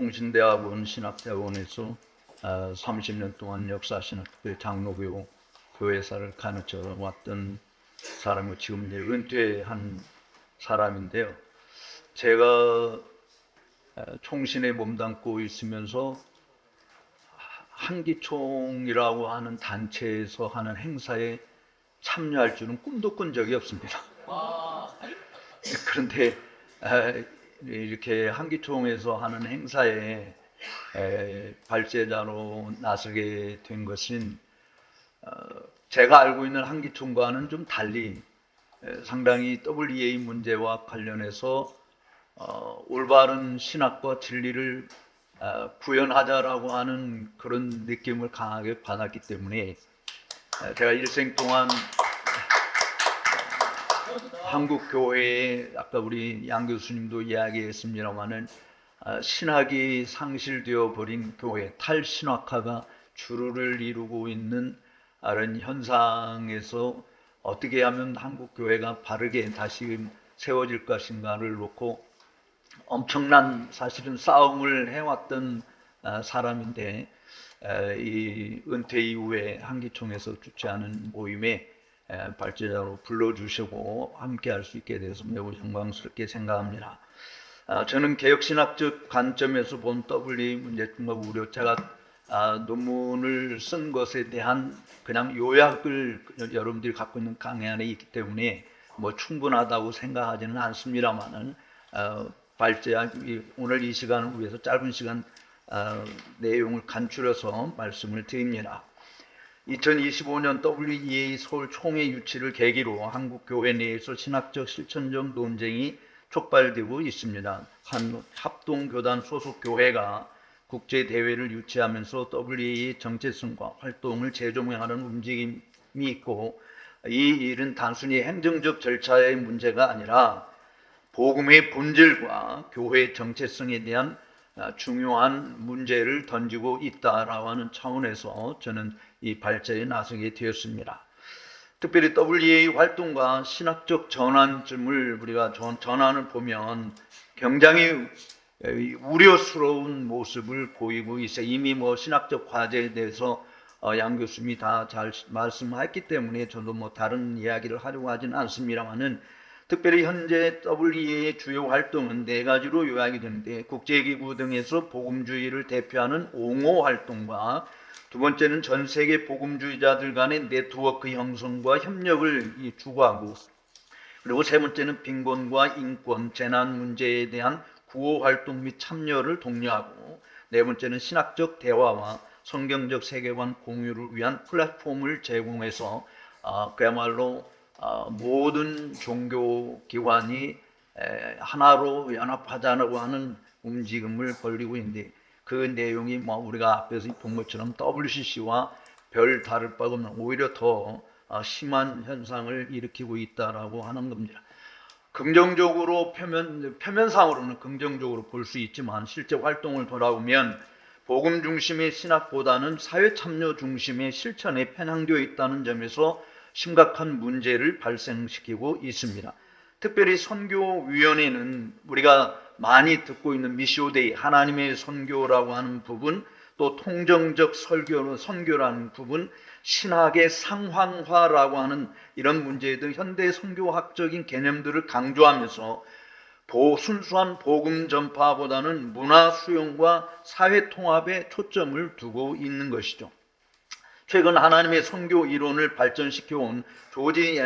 통신대학원 신학대학원에서 30년 동안 역사신학교의 장로교 교회사를 가르쳐 왔던 사람이고 지금 이제 은퇴한 사람인데요. 제가 총신에 몸담고 있으면서 한기총이라고 하는 단체에서 하는 행사에 참여할 줄은 꿈도 꾼 적이 없습니다. 그런데 이렇게 한기총에서 하는 행사에 발제자로 나서게 된 것은 제가 알고 있는 한기총과는 좀 달리 상당히 WEA 문제와 관련해서 올바른 신학과 진리를 구현하자라고 하는 그런 느낌을 강하게 받았기 때문에 제가 일생 동안 한국 교회에 아까 우리 양 교수님도 이야기했습니다마는 신학이 상실되어 버린 교회, 탈신학화가 주류를 이루고 있는 이런 현상에서 어떻게 하면 한국 교회가 바르게 다시 세워질 것인가를 놓고 엄청난 사실은 싸움을 해왔던 사람인데 이 은퇴 이후에 한기총에서 주최하는 모임에 발제자로 불러주시고 함께할 수 있게 돼서 매우 영광스럽게 생각합니다. 저는 개혁신학적 관점에서 본 WEA 문제점과 우려, 제가 논문을 쓴 것에 대한 그냥 요약을 여러분들이 갖고 있는 강의 안에 있기 때문에 뭐 충분하다고 생각하지는 않습니다만은 발제자 오늘 이 시간을 위해서 짧은 시간 내용을 간추려서 말씀을 드립니다. 2025년 WEA 서울 총회 유치를 계기로 한국 교회 내에서 신학적 실천적 논쟁이 촉발되고 있습니다. 한 합동교단 소속 교회가 국제 대회를 유치하면서 WEA의 정체성과 활동을 재조명하는 움직임이 있고, 이 일은 단순히 행정적 절차의 문제가 아니라 복음의 본질과 교회의 정체성에 대한 중요한 문제를 던지고 있다라고 하는 차원에서 저는 이 발제에 나서게 되었습니다. 특별히 WEA 활동과 신학적 전환점을 우리가 전환을 보면 굉장히 우려스러운 모습을 보이고 있어요. 이미 뭐 신학적 과제에 대해서 양 교수님이 다 잘 말씀했기 때문에 저도 뭐 다른 이야기를 하려고 하지는 않습니다만은, 특별히 현재 WEA의 주요 활동은 네 가지로 요약이 되는데, 국제기구 등에서 복음주의를 대표하는 옹호 활동과, 두 번째는 전 세계 복음주의자들 간의 네트워크 형성과 협력을 추구하고, 그리고 세 번째는 빈곤과 인권, 재난 문제에 대한 구호 활동 및 참여를 독려하고, 네 번째는 신학적 대화와 성경적 세계관 공유를 위한 플랫폼을 제공해서 그야말로 모든 종교 기관이 하나로 연합하자고 하는 움직임을 벌이고 있는데, 그 내용이 뭐 우리가 앞에서 본 것처럼 WCC와 별 다를 바가 없는 오히려 더 심한 현상을 일으키고 있다라고 하는 겁니다. 긍정적으로 표면상으로는 긍정적으로 볼 수 있지만 실제 활동을 돌아보면 복음 중심의 신학보다는 사회 참여 중심의 실천에 편향되어 있다는 점에서 심각한 문제를 발생시키고 있습니다. 특별히 선교위원회는 우리가 많이 듣고 있는 미시오데이, 하나님의 선교라고 하는 부분, 또 통정적 선교라는 부분, 신학의 상황화라고 하는 이런 문제 등 현대 선교학적인 개념들을 강조하면서 순수한 복음 전파보다는 문화 수용과 사회 통합에 초점을 두고 있는 것이죠. 최근 하나님의 선교 이론을 발전시켜온 조지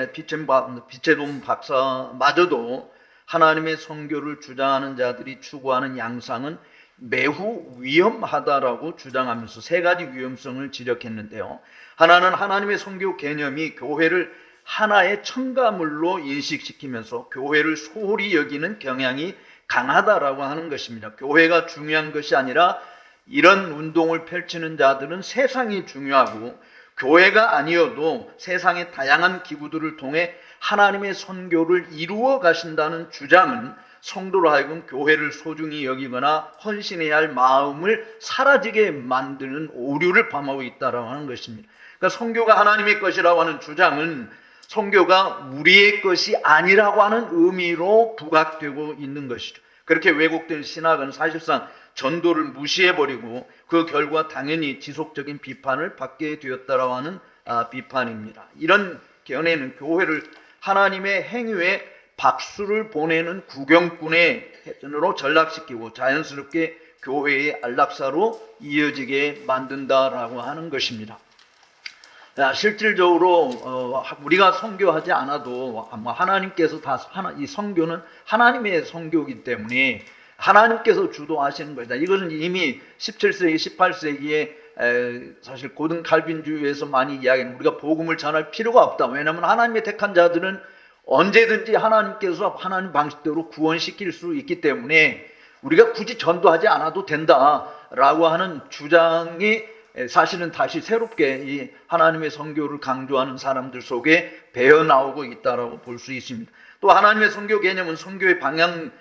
비체돔 박사마저도 하나님의 선교를 주장하는 자들이 추구하는 양상은 매우 위험하다라고 주장하면서 세 가지 위험성을 지적했는데요. 하나는 하나님의 선교 개념이 교회를 하나의 첨가물로 인식시키면서 교회를 소홀히 여기는 경향이 강하다라고 하는 것입니다. 교회가 중요한 것이 아니라 이런 운동을 펼치는 자들은 세상이 중요하고, 교회가 아니어도 세상의 다양한 기구들을 통해 하나님의 선교를 이루어 가신다는 주장은 성도로 하여금 교회를 소중히 여기거나 헌신해야 할 마음을 사라지게 만드는 오류를 범하고 있다고 하는 것입니다. 그러니까 선교가 하나님의 것이라고 하는 주장은 선교가 우리의 것이 아니라고 하는 의미로 부각되고 있는 것이죠. 그렇게 왜곡된 신학은 사실상 전도를 무시해버리고 그 결과 당연히 지속적인 비판을 받게 되었다라고 하는 비판입니다. 이런 견해는 교회를 하나님의 행위에 박수를 보내는 구경꾼의 해전으로 전락시키고 자연스럽게 교회의 안락사로 이어지게 만든다라고 하는 것입니다. 실질적으로 우리가 선교하지 않아도 하나님께서 이 선교는 하나님의 선교이기 때문에 하나님께서 주도하시는 것이다. 이것은 이미 17세기, 18세기에 사실 고등 칼빈주의에서 많이 이야기하는, 우리가 복음을 전할 필요가 없다. 왜냐하면 하나님의 택한 자들은 언제든지 하나님께서 하나님 방식대로 구원시킬 수 있기 때문에 우리가 굳이 전도하지 않아도 된다라고 하는 주장이 사실은 다시 새롭게 이 하나님의 선교를 강조하는 사람들 속에 배어 나오고 있다라고 볼 수 있습니다. 또 하나님의 선교 개념은 선교의 방향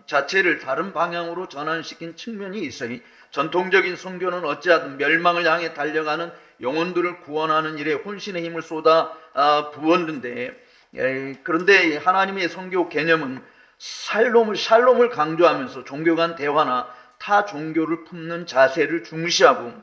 자체를 다른 방향으로 전환시킨 측면이 있어요. 전통적인 선교는 어찌하든 멸망을 향해 달려가는 영혼들을 구원하는 일에 혼신의 힘을 쏟아 부었는데, 그런데 하나님의 선교 개념은 샬롬을 강조하면서 종교 간 대화나 타 종교를 품는 자세를 중시하고,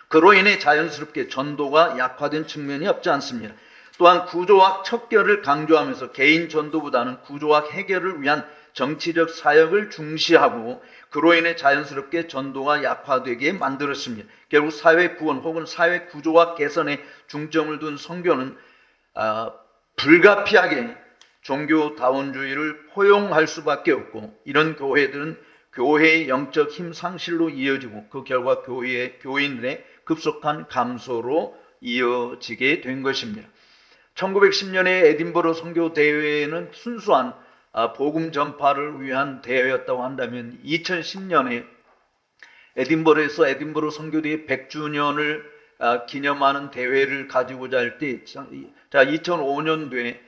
그로 인해 자연스럽게 전도가 약화된 측면이 없지 않습니다. 또한 구조학 척결을 강조하면서 개인 전도보다는 구조학 해결을 위한 정치적 사역을 중시하고, 그로 인해 자연스럽게 전도가 약화되게 만들었습니다. 결국 사회 구원 혹은 사회 구조학 개선에 중점을 둔 선교는 불가피하게 종교다원주의를 포용할 수밖에 없고, 이런 교회들은 교회의 영적 힘 상실로 이어지고 그 결과 교인들의 급속한 감소로 이어지게 된 것입니다. 1910년에 에딘버러 선교 대회는 순수한 복음 전파를 위한 대회였다고 한다면, 2010년에 에딘버러에서 에딘버러 선교대회 100주년을 기념하는 대회를 가지고자 할 때, 2005년도에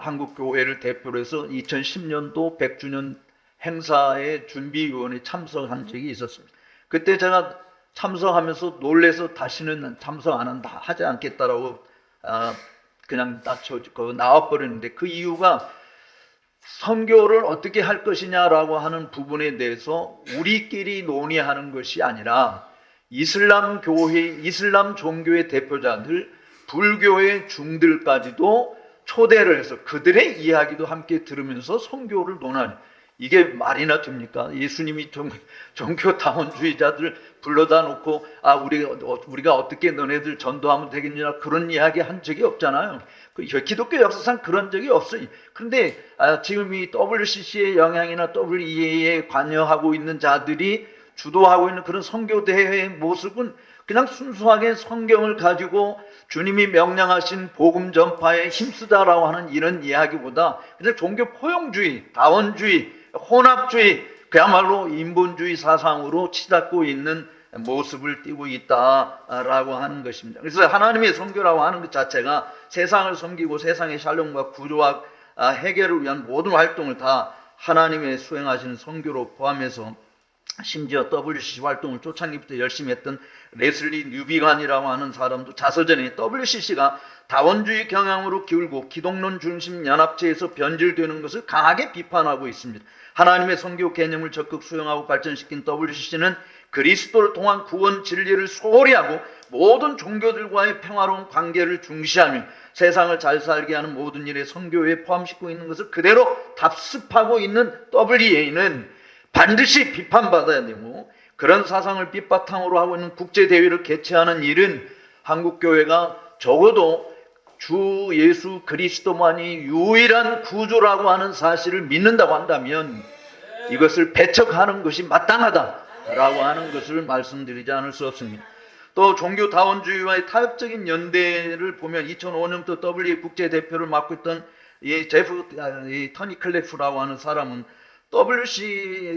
한국 교회를 대표로 해서 2010년도 100주년 행사의 준비위원회에 참석한 적이 있었습니다. 그때 제가 참석하면서 놀래서 다시는 참석 안 한다, 하지 않겠다라고 그냥 나와버렸는데, 그 이유가 선교를 어떻게 할 것이냐라고 하는 부분에 대해서 우리끼리 논의하는 것이 아니라 이슬람 종교의 대표자들, 불교의 중들까지도 초대를 해서 그들의 이야기도 함께 들으면서 선교를 논하는, 이게 말이나 됩니까? 예수님이 종교다원주의자들 불러다 놓고 우리가 어떻게 너네들 전도하면 되겠냐, 그런 이야기 한 적이 없잖아요. 기독교 역사상 그런 적이 없어요. 그런데 지금 이 WCC의 영향이나 WEA에 관여하고 있는 자들이 주도하고 있는 그런 선교대회의 모습은 그냥 순수하게 성경을 가지고 주님이 명령하신 복음 전파에 힘쓰자라고 하는 이런 이야기보다 그냥 종교 포용주의, 다원주의, 혼합주의, 그야말로 인본주의 사상으로 치닫고 있는 모습을 띠고 있다라고 하는 것입니다. 그래서 하나님의 선교라고 하는 것 자체가 세상을 섬기고 세상의 샬롬과 구조와 해결을 위한 모든 활동을 다 하나님의 수행하시는 선교로 포함해서, 심지어 WCC 활동을 초창기부터 열심히 했던 레슬리 뉴비간이라고 하는 사람도 자서전에 WCC가 다원주의 경향으로 기울고 기독론 중심 연합체에서 변질되는 것을 강하게 비판하고 있습니다. 하나님의 선교 개념을 적극 수용하고 발전시킨 WCC는 그리스도를 통한 구원 진리를 소홀히 하고 모든 종교들과의 평화로운 관계를 중시하며 세상을 잘 살게 하는 모든 일에 선교에 포함시키고 있는 것을 그대로 답습하고 있는 WEA는 반드시 비판받아야 되고, 그런 사상을 밑바탕으로 하고 있는 국제대회를 개최하는 일은 한국교회가 적어도 주 예수 그리스도만이 유일한 구주라고 하는 사실을 믿는다고 한다면 이것을 배척하는 것이 마땅하다라고 하는 것을 말씀드리지 않을 수 없습니다. 또 종교다원주의와의 타협적인 연대를 보면 2005년부터 WEA 국제대표를 맡고 있던 터니 클래프라고 하는 사람은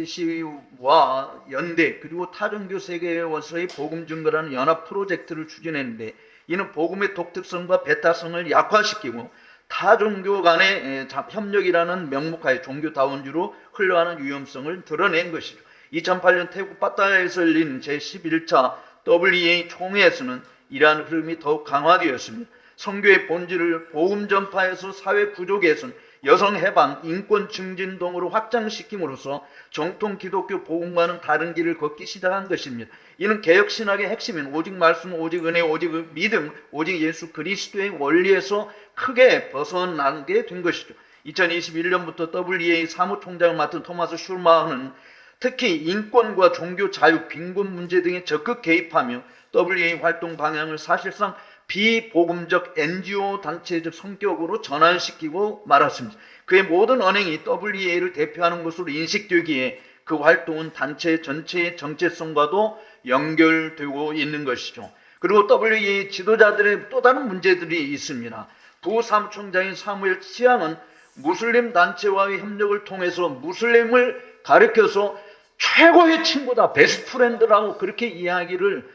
WCC와 연대 그리고 타종교 세계에서의 복음 증거라는 연합 프로젝트를 추진했는데, 이는 복음의 독특성과 배타성을 약화시키고 타종교 간의 협력이라는 명목하에 종교다원주의로 흘러가는 위험성을 드러낸 것이죠. 2008년 태국 파타야에서 열린 제11차 WEA 총회에서는 이러한 흐름이 더욱 강화되었습니다. 선교의 본질을 복음 전파에서 사회 구조 개선, 여성 해방, 인권 증진 등으로 확장시킴으로써 정통 기독교 복음과는 다른 길을 걷기 시작한 것입니다. 이는 개혁신학의 핵심인 오직 말씀, 오직 은혜, 오직 믿음, 오직 예수 그리스도의 원리에서 크게 벗어나게 된 것이죠. 2021년부터 WEA 사무총장을 맡은 토마스 슐마흐는 특히 인권과 종교 자유, 빈곤 문제 등에 적극 개입하며 WEA 활동 방향을 사실상 비복음적 NGO 단체적 성격으로 전환시키고 말았습니다. 그의 모든 언행이 WEA를 대표하는 것으로 인식되기에 그 활동은 단체 전체의 정체성과도 연결되고 있는 것이죠. 그리고 WEA 지도자들의 또 다른 문제들이 있습니다. 부사무총장인 사무엘 치앙은 무슬림 단체와의 협력을 통해서 무슬림을 가르쳐서 최고의 친구다, 베스트 프렌드라고 그렇게 이야기를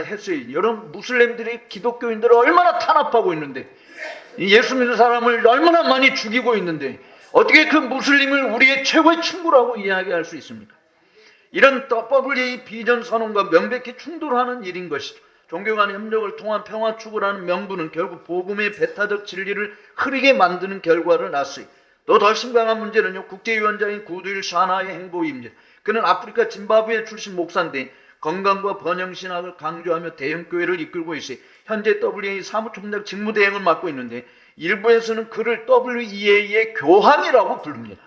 했어요. 여러분, 무슬림들이 기독교인들을 얼마나 탄압하고 있는데, 예수 믿는 사람을 얼마나 많이 죽이고 있는데 어떻게 그 무슬림을 우리의 최고의 친구라고 이야기할 수 있습니까? 이런 WEA 비전 선언과 명백히 충돌하는 일인 것이죠. 종교 간의 협력을 통한 평화 추구라는 명분은 결국 복음의 배타적 진리를 흐리게 만드는 결과를 낳았어요. 또 더 심각한 문제는요, 국제위원장인 구두일 샤나의 행보입니다. 그는 아프리카 짐바브웨 출신 목사인데 건강과 번영신학을 강조하며 대형교회를 이끌고 있어요. 현재 WEA 사무총장 직무대행을 맡고 있는데 일부에서는 그를 WEA의 교황이라고 부릅니다.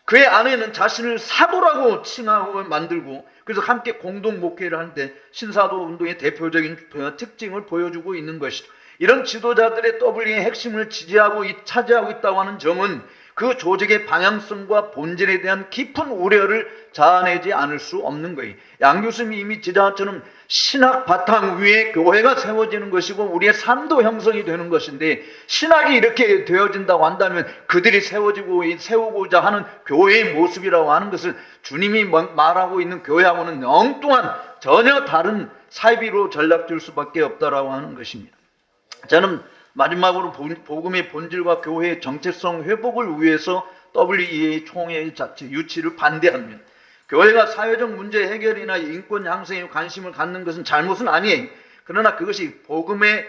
그의 아내는 자신을 사도라고 칭하고 만들고 그래서 함께 공동 목회를 하는데 신사도 운동의 대표적인 특징을 보여주고 있는 것이죠. 이런 지도자들의 WEA의 핵심을 차지하고 있다고 하는 점은 그 조직의 방향성과 본질에 대한 깊은 우려를 자아내지 않을 수 없는 거예요. 양 교수님이 이미 지적한처럼 신학 바탕 위에 교회가 세워지는 것이고 우리의 삶도 형성이 되는 것인데 신학이 이렇게 되어진다고 한다면 그들이 세우고자 하는 교회의 모습이라고 하는 것을 주님이 말하고 있는 교회하고는 엉뚱한 전혀 다른 사이비로 전락될 수밖에 없다라고 하는 것입니다. 저는 마지막으로 복음의 본질과 교회의 정체성 회복을 위해서 WEA 총회 자체 유치를 반대합니다. 교회가 사회적 문제 해결이나 인권 향상에 관심을 갖는 것은 잘못은 아니에요. 그러나 그것이 복음의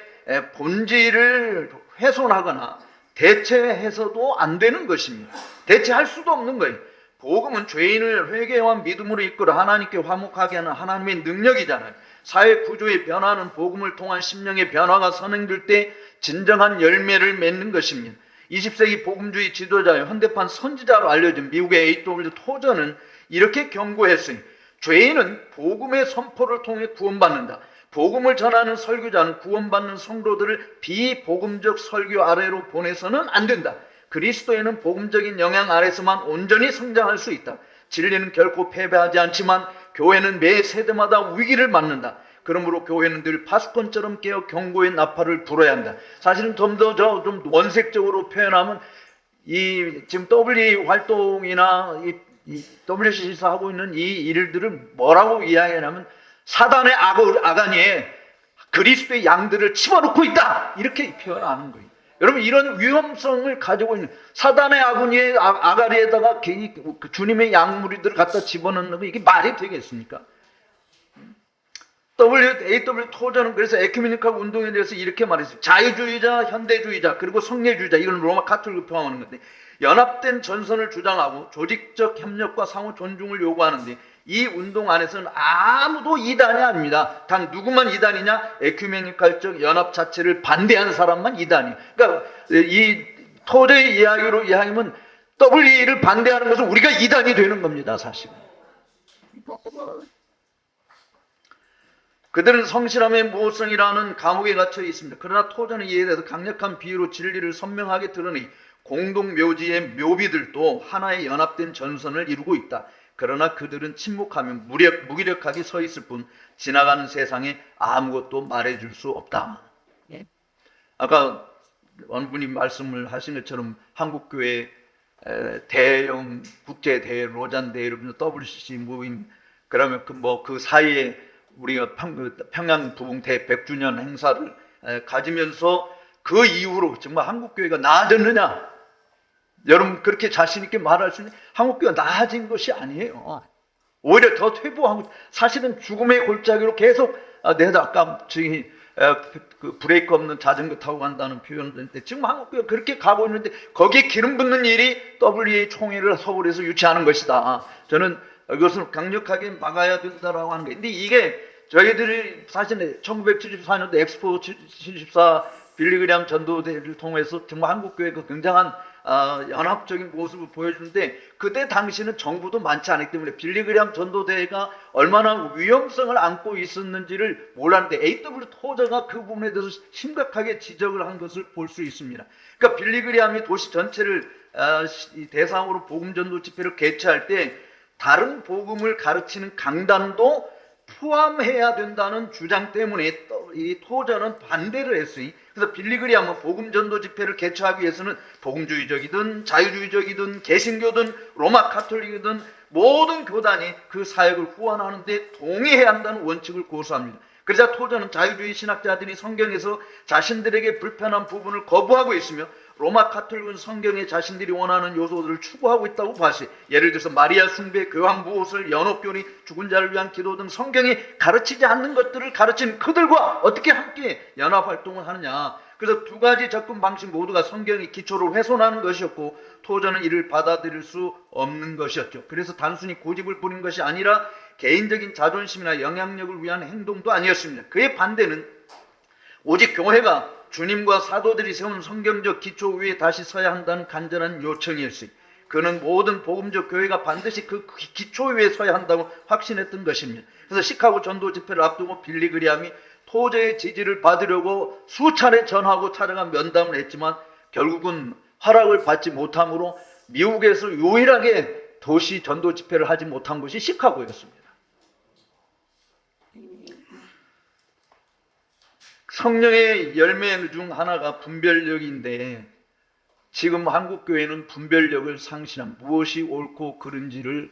본질을 훼손하거나 대체해서도 안 되는 것입니다. 대체할 수도 없는 거예요. 복음은 죄인을 회개와 믿음으로 이끌어 하나님께 화목하게 하는 하나님의 능력이잖아요. 사회 구조의 변화는 복음을 통한 심령의 변화가 선행될 때 진정한 열매를 맺는 것입니다. 20세기 복음주의 지도자의 현대판 선지자로 알려진 미국의 A.W. 토저는 이렇게 경고했어요. 죄인은 복음의 선포를 통해 구원받는다. 복음을 전하는 설교자는 구원받는 성도들을 비복음적 설교 아래로 보내서는 안 된다. 그리스도에는 복음적인 영향 아래서만 온전히 성장할 수 있다. 진리는 결코 패배하지 않지만 교회는 매 세대마다 위기를 맞는다. 그러므로 교회는 늘 파수꾼처럼 깨어 경고의 나팔을 불어야 한다. 사실은 좀 더 좀 원색적으로 표현하면 이 지금 WEA 활동이나 이 WCC에서 하고 있는 이 일들을 뭐라고 이야기하냐면 사단의 아가니에 그리스도의 양들을 집어넣고 있다. 이렇게 표현하는 거예요. 여러분, 이런 위험성을 가지고 있는 사단의 아가리에다가 괜히 주님의 양무리들을 갖다 집어넣는 거 이게 말이 되겠습니까? A.W. 토저는 그래서 에큐메니컬 운동에 대해서 이렇게 말했어요. 자유주의자, 현대주의자, 그리고 성례주의자, 이건 로마 카톨릭을 포함하는 건데 연합된 전선을 주장하고 조직적 협력과 상호 존중을 요구하는데 이 운동 안에서는 아무도 이단이 아닙니다. 단 누구만 이단이냐? 에큐메니컬적 연합 자체를 반대하는 사람만 이단이에요. 그러니까 이 토저의 이야기로 이야기하면 WEA를 반대하는 것은 우리가 이단이 되는 겁니다. 사실은. 그들은 성실함의 무호성이라는 감옥에 갇혀 있습니다. 그러나 토저는 이에 대해서 강력한 비유로 진리를 선명하게 드러내 공동묘지의 묘비들도 하나의 연합된 전선을 이루고 있다. 그러나 그들은 침묵하며 무기력하게 서 있을 뿐 지나가는 세상에 아무것도 말해줄 수 없다. 아까 어느 분이 말씀을 하신 것처럼 한국교회 대형 국제 대회, 로잔 대회, WCC 모임, 그러면 그 사이에 우리가 평양 부흥대 100주년 행사를 가지면서 그 이후로 정말 한국교회가 나아졌느냐? 여러분 그렇게 자신 있게 말할 수 있는 한국교회가 나아진 것이 아니에요. 오히려 더 퇴보하고 사실은 죽음의 골짜기로 계속 내가 아까 저기 그 브레이크 없는 자전거 타고 간다는 표현인데 지금 한국교회가 그렇게 가고 있는데 거기에 기름 붓는 일이 WA 총회를 서울에서 유치하는 것이다. 저는 이것을 강력하게 막아야 된다라고 하는 거예요. 근데 이게 저희들이 사실 1974년도 엑스포 74 빌리그리암 전도대회를 통해서 정말 한국교회가 굉장한 연합적인 모습을 보여주는데 그때 당시는 정부도 많지 않기 때문에 빌리그리암 전도대회가 얼마나 위험성을 안고 있었는지를 몰랐는데 A.W. 토저가 그 부분에 대해서 심각하게 지적을 한 것을 볼 수 있습니다. 그러니까 빌리그리암이 도시 전체를 대상으로 복음전도 집회를 개최할 때 다른 복음을 가르치는 강단도 포함해야 된다는 주장 때문에 이 토저는 반대를 했으니 그래서 빌리그리암은 복음전도 집회를 개최하기 위해서는 복음주의적이든 자유주의적이든 개신교든 로마 카톨릭이든 모든 교단이 그 사역을 후원하는 데 동의해야 한다는 원칙을 고수합니다. 그러자 토저는 자유주의 신학자들이 성경에서 자신들에게 불편한 부분을 거부하고 있으며 로마 카톨릭은 성경에 자신들이 원하는 요소들을 추구하고 있다고 봤어요. 예를 들어서 마리아 숭배, 교황 무엇을, 연옥교리, 죽은 자를 위한 기도 등 성경이 가르치지 않는 것들을 가르치는 그들과 어떻게 함께 연합활동을 하느냐. 그래서 두 가지 접근 방식 모두가 성경의 기초를 훼손하는 것이었고 토저는 이를 받아들일 수 없는 것이었죠. 그래서 단순히 고집을 부린 것이 아니라 개인적인 자존심이나 영향력을 위한 행동도 아니었습니다. 그의 반대는 오직 교회가 주님과 사도들이 세운 성경적 기초 위에 다시 서야 한다는 간절한 요청이었어요. 그는 모든 복음적 교회가 반드시 그 기초 위에 서야 한다고 확신했던 것입니다. 그래서 시카고 전도 집회를 앞두고 빌리그리암이 토저의 지지를 받으려고 수차례 전화하고 찾아가 면담을 했지만 결국은 허락을 받지 못함으로 미국에서 유일하게 도시 전도 집회를 하지 못한 곳이 시카고였습니다. 성령의 열매 중 하나가 분별력인데 지금 한국교회는 분별력을 상실한 무엇이 옳고 그른지를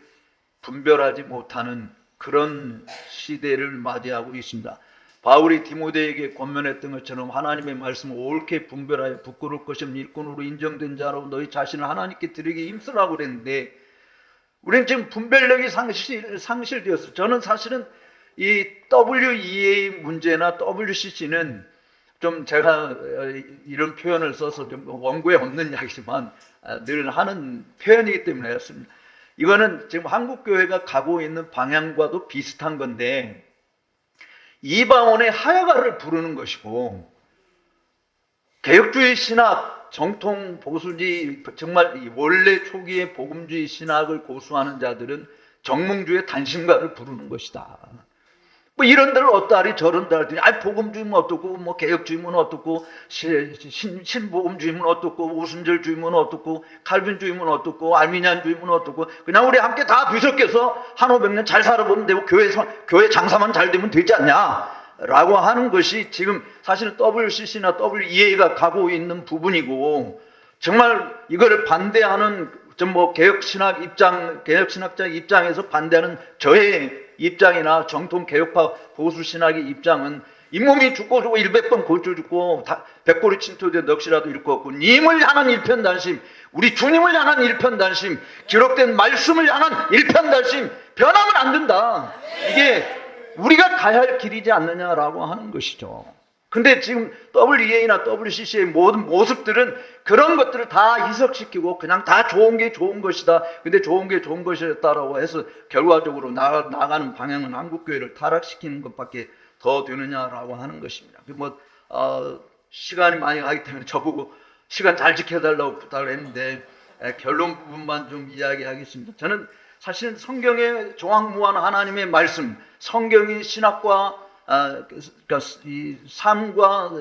분별하지 못하는 그런 시대를 맞이하고 있습니다. 바울이 디모데에게 권면했던 것처럼 하나님의 말씀을 옳게 분별하여 부끄러울 것이 없는 일꾼으로 인정된 자로 너희 자신을 하나님께 드리기 힘쓰라고 그랬는데 우리는 지금 분별력이 상실되었어요. 저는 사실은 이 WEA 문제나 WCC는 좀 제가 이런 표현을 써서 좀 원고에 없는 이야기지만 늘 하는 표현이기 때문에 했습니다. 이거는 지금 한국교회가 가고 있는 방향과도 비슷한 건데 이방원의 하야가를 부르는 것이고 개혁주의 신학, 정통 보수주의, 정말 원래 초기의 복음주의 신학을 고수하는 자들은 정몽주의 단신가를 부르는 것이다. 뭐 이런 데를 어떠하리 저런 데를 복음주의면 어떻고 뭐 개혁주의면 어떻고 신복음주의면 어떻고 오순절주의면 어떻고 칼빈주의면 어떻고 알미니안주의면 어떻고 그냥 우리 함께 다 뒤섞여서 한 500년 잘 살아보면 되고 교회 장사만 잘 되면 되지 않냐라고 하는 것이 지금 사실은 WCC나 WEA가 가고 있는 부분이고 정말 이거를 반대하는 좀 뭐 개혁신학자 입장에서 반대하는 저의 입장이나 정통 개혁파 보수 신학의 입장은 잇몸이 죽고 100번 고쳐 죽고 100고리 침투돼 넋이라도 잃고 없고 님을 향한 일편단심, 우리 주님을 향한 일편단심, 기록된 말씀을 향한 일편단심 변하면 안 된다. 이게 우리가 가야 할 길이지 않느냐라고 하는 것이죠. 근데 지금 WEA나 WCC의 모든 모습들은 그런 것들을 다 이석시키고 그냥 다 좋은 게 좋은 것이다. 근데 좋은 게 좋은 것이었다라고 해서 결과적으로 나가는 방향은 한국교회를 타락시키는 것밖에 더 되느냐라고 하는 것입니다. 시간이 많이 가기 때문에 저보고 시간 잘 지켜달라고 부탁을 했는데 결론 부분만 좀 이야기하겠습니다. 저는 사실은 성경의 조항무한 하나님의 말씀, 성경이 신학과 그러니까 이 삶과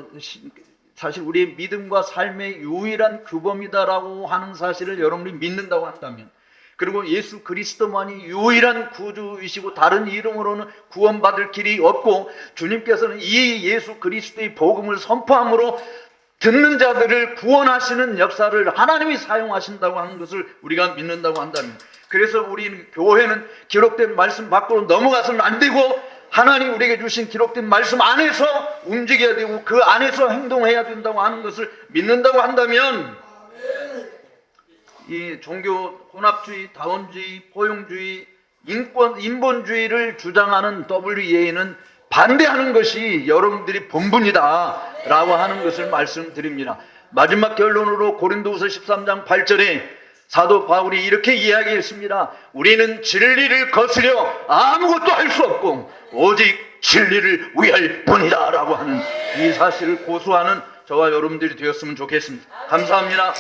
사실 우리의 믿음과 삶의 유일한 규범이다라고 하는 사실을 여러분이 믿는다고 한다면 그리고 예수 그리스도만이 유일한 구주이시고 다른 이름으로는 구원받을 길이 없고 주님께서는 이 예수 그리스도의 복음을 선포함으로 듣는 자들을 구원하시는 역사를 하나님이 사용하신다고 하는 것을 우리가 믿는다고 한다면 그래서 우리 교회는 기록된 말씀 밖으로 넘어가서는 안 되고 하나님 우리에게 주신 기록된 말씀 안에서 움직여야 되고 그 안에서 행동해야 된다고 하는 것을 믿는다고 한다면 이 종교 혼합주의, 다원주의, 포용주의, 인본주의를 주장하는 WEA는 반대하는 것이 여러분들이 본분이다라고 하는 것을 말씀드립니다. 마지막 결론으로 고린도후서 13장 8절에 사도 바울이 이렇게 이야기했습니다. 우리는 진리를 거스려 아무것도 할 수 없고 오직 진리를 위할 뿐이다 라고 하는 이 사실을 고수하는 저와 여러분들이 되었으면 좋겠습니다. 감사합니다.